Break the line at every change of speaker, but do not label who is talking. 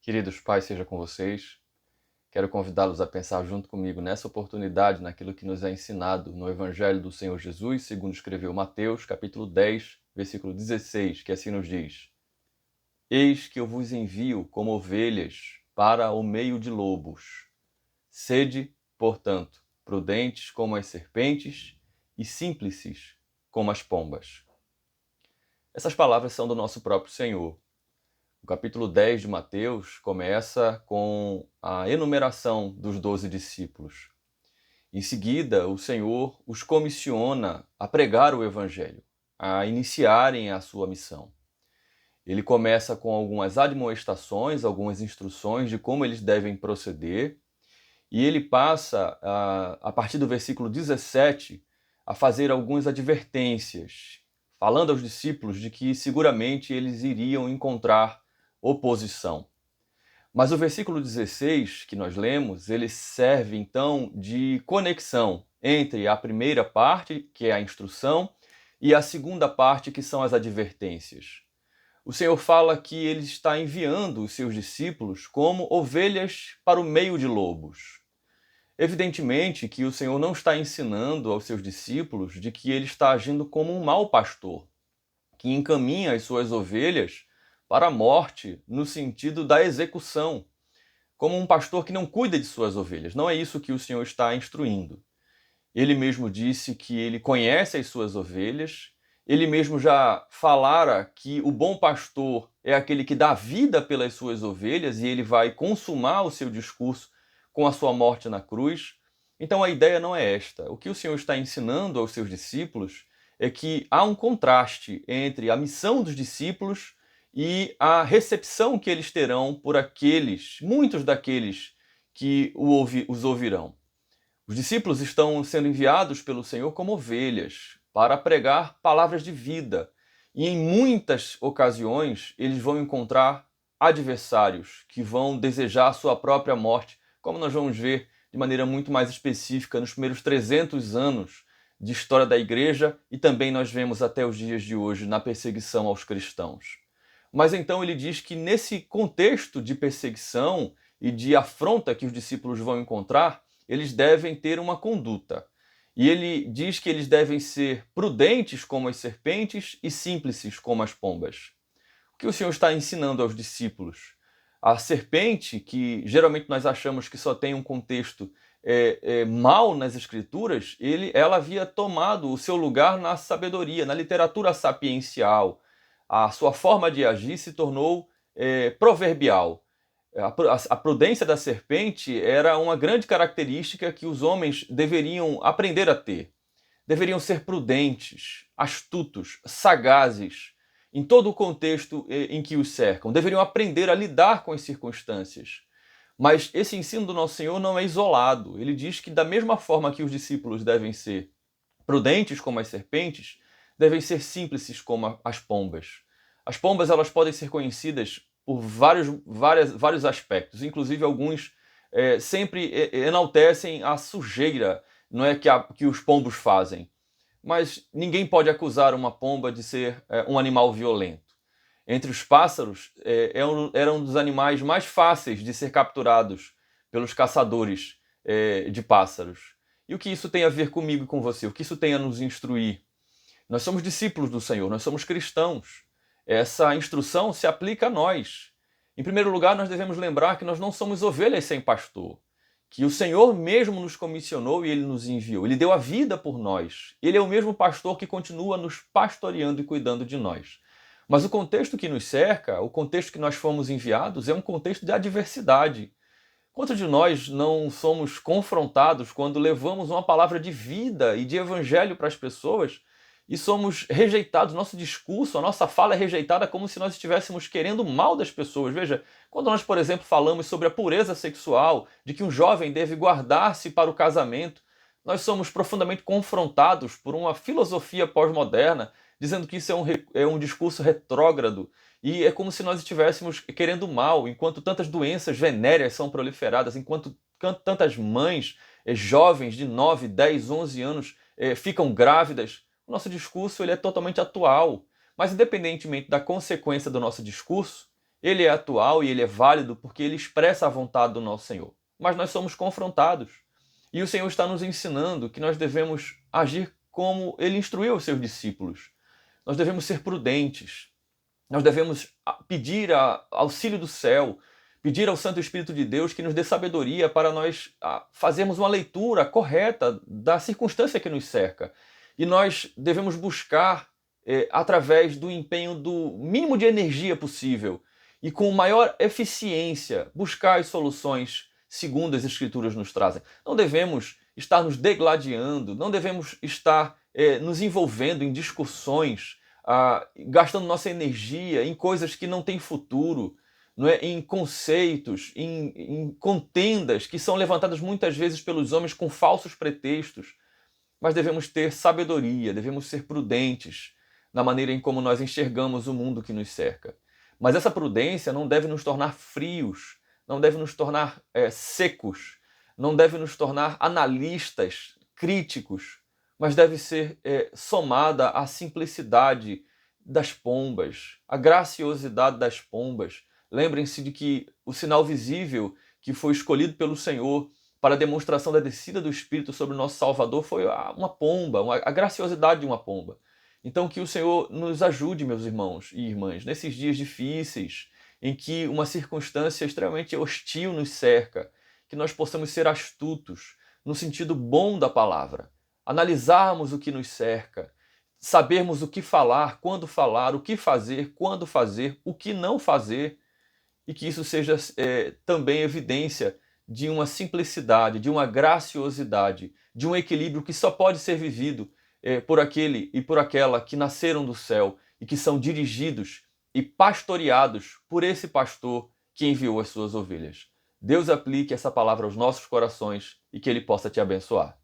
Queridos pais, seja com vocês. Quero convidá-los a pensar junto comigo nessa oportunidade, naquilo que nos é ensinado no Evangelho do Senhor Jesus, segundo escreveu Mateus, capítulo 10, versículo 16, que assim nos diz: Eis que eu vos envio como ovelhas para o meio de lobos. Sede, portanto, prudentes como as serpentes e simples como as pombas. Essas palavras são do nosso próprio Senhor. O capítulo 10 de Mateus começa com a enumeração dos 12 discípulos. Em seguida, o Senhor os comissiona a pregar o Evangelho, a iniciarem a sua missão. Ele começa com algumas admoestações, algumas instruções de como eles devem proceder, e ele passa, a partir do versículo 17, a fazer algumas advertências, falando aos discípulos de que seguramente eles iriam encontrar oposição. Mas o versículo 16 que nós lemos, ele serve então de conexão entre a primeira parte, que é a instrução, e a segunda parte, que são as advertências. O Senhor fala que ele está enviando os seus discípulos como ovelhas para o meio de lobos. Evidentemente que o Senhor não está ensinando aos seus discípulos de que ele está agindo como um mau pastor, que encaminha as suas ovelhas para a morte no sentido da execução, como um pastor que não cuida de suas ovelhas. Não é isso que o Senhor está instruindo. Ele mesmo disse que ele conhece as suas ovelhas, ele mesmo já falara que o bom pastor é aquele que dá vida pelas suas ovelhas e ele vai consumar o seu discurso com a sua morte na cruz. Então a ideia não é esta. O que o Senhor está ensinando aos seus discípulos é que há um contraste entre a missão dos discípulos e a recepção que eles terão por muitos daqueles que os ouvirão. Os discípulos estão sendo enviados pelo Senhor como ovelhas para pregar palavras de vida. E em muitas ocasiões eles vão encontrar adversários que vão desejar a sua própria morte, como nós vamos ver de maneira muito mais específica nos primeiros 300 anos de história da igreja, e também nós vemos até os dias de hoje na perseguição aos cristãos. Mas então ele diz que nesse contexto de perseguição e de afronta que os discípulos vão encontrar, eles devem ter uma conduta. E ele diz que eles devem ser prudentes como as serpentes e simples como as pombas. O que o Senhor está ensinando aos discípulos? A serpente, que geralmente nós achamos que só tem um contexto mal nas escrituras, ela havia tomado o seu lugar na sabedoria, na literatura sapiencial. A sua forma de agir se tornou proverbial. A prudência da serpente era uma grande característica que os homens deveriam aprender a ter. Deveriam ser prudentes, astutos, sagazes, em todo o contexto em que os cercam. Deveriam aprender a lidar com as circunstâncias. Mas esse ensino do nosso Senhor não é isolado. Ele diz que da mesma forma que os discípulos devem ser prudentes como as serpentes, devem ser simples como as pombas. As pombas, elas podem ser conhecidas por vários aspectos, inclusive alguns sempre enaltecem a sujeira, não é, que os pombos fazem. Mas ninguém pode acusar uma pomba de ser um animal violento. Entre os pássaros, era um dos animais mais fáceis de ser capturados pelos caçadores de pássaros. E o que isso tem a ver comigo e com você? O que isso tem a nos instruir? Nós somos discípulos do Senhor, nós somos cristãos. Essa instrução se aplica a nós. Em primeiro lugar, nós devemos lembrar que nós não somos ovelhas sem pastor, que o Senhor mesmo nos comissionou e Ele nos enviou. Ele deu a vida por nós. Ele é o mesmo pastor que continua nos pastoreando e cuidando de nós. Mas o contexto que nos cerca, o contexto que nós fomos enviados, é um contexto de adversidade. Quantos de nós não somos confrontados quando levamos uma palavra de vida e de evangelho para as pessoas e somos rejeitados, nosso discurso, a nossa fala é rejeitada como se nós estivéssemos querendo o mal das pessoas. Veja, quando nós, por exemplo, falamos sobre a pureza sexual, de que um jovem deve guardar-se para o casamento, nós somos profundamente confrontados por uma filosofia pós-moderna, dizendo que isso é um discurso retrógrado, e é como se nós estivéssemos querendo o mal, enquanto tantas doenças venéreas são proliferadas, enquanto tantas mães jovens de 9, 10, 11 anos ficam grávidas. O nosso discurso ele é totalmente atual, mas independentemente da consequência do nosso discurso, ele é atual e ele é válido porque ele expressa a vontade do nosso Senhor. Mas nós somos confrontados. E o Senhor está nos ensinando que nós devemos agir como ele instruiu os seus discípulos. Nós devemos ser prudentes. Nós devemos pedir auxílio do céu, pedir ao Santo Espírito de Deus que nos dê sabedoria para nós fazermos uma leitura correta da circunstância que nos cerca. E nós devemos buscar, através do empenho do mínimo de energia possível e com maior eficiência, buscar as soluções segundo as Escrituras nos trazem. Não devemos estar nos degladiando, não devemos estar nos envolvendo em discussões, gastando nossa energia em coisas que não têm futuro, não é? Em conceitos, em contendas que são levantadas muitas vezes pelos homens com falsos pretextos. Mas devemos ter sabedoria, devemos ser prudentes na maneira em como nós enxergamos o mundo que nos cerca. Mas essa prudência não deve nos tornar frios, não deve nos tornar secos, não deve nos tornar analistas, críticos, mas deve ser somada à simplicidade das pombas, à graciosidade das pombas. Lembrem-se de que o sinal visível que foi escolhido pelo Senhor para a demonstração da descida do Espírito sobre o nosso Salvador foi uma pomba, a graciosidade de uma pomba. Então que o Senhor nos ajude, meus irmãos e irmãs, nesses dias difíceis, em que uma circunstância extremamente hostil nos cerca, que nós possamos ser astutos, no sentido bom da palavra, analisarmos o que nos cerca, sabermos o que falar, o que fazer, quando fazer, o que não fazer, e que isso seja também evidência de uma simplicidade, de uma graciosidade, de um equilíbrio que só pode ser vivido por aquele e por aquela que nasceram do céu e que são dirigidos e pastoreados por esse pastor que enviou as suas ovelhas. Deus aplique essa palavra aos nossos corações e que Ele possa te abençoar.